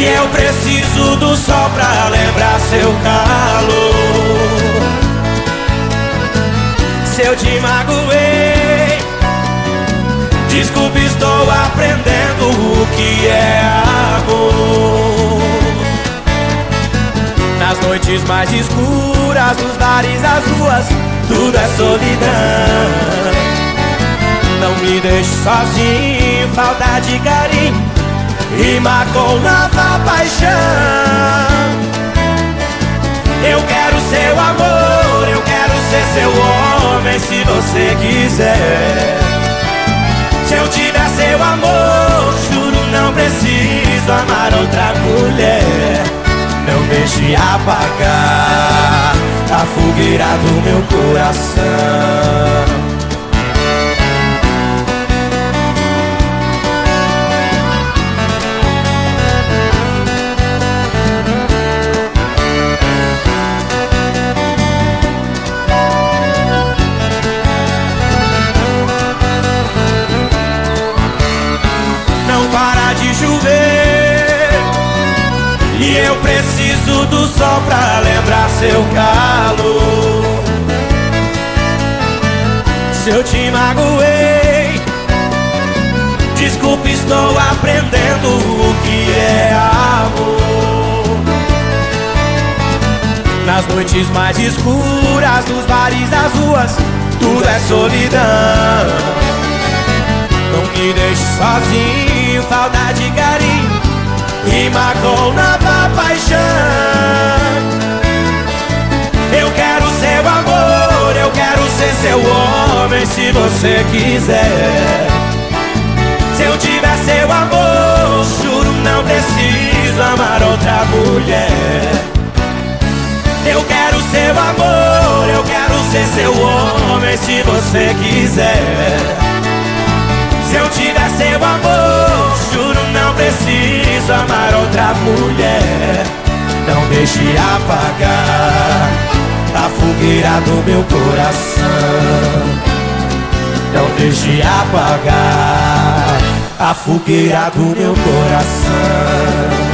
E eu preciso do sol pra lembrar seu calor. Se eu te magoei, desculpe, estou aprendendo o que é amor. Nas noites mais escuras, nos bares, nas ruas, tudo é solidão. Não me deixe sozinho, falta de carinho rima com nova paixão. Eu quero seu amor, eu quero ser seu homem se você quiser. Se eu tiver seu amor, juro não preciso amar outra mulher. Não deixe apagar a fogueira do meu coração. Para de chover e eu preciso do sol pra lembrar seu calor. Se eu te magoei, desculpe, estou aprendendo o que é amor. Nas noites mais escuras, nos bares, nas ruas, tudo é solidão. Não me deixe sozinho, falta de carinho rima com nova paixão. Eu quero seu amor, eu quero ser seu homem se você quiser. Se eu tiver seu amor, juro não preciso amar outra mulher. Eu quero seu amor, eu quero ser seu homem se você quiser. Se eu tiver seu amor, juro não preciso amar outra mulher. Não deixe apagar a fogueira do meu coração. Não deixe apagar a fogueira do meu coração.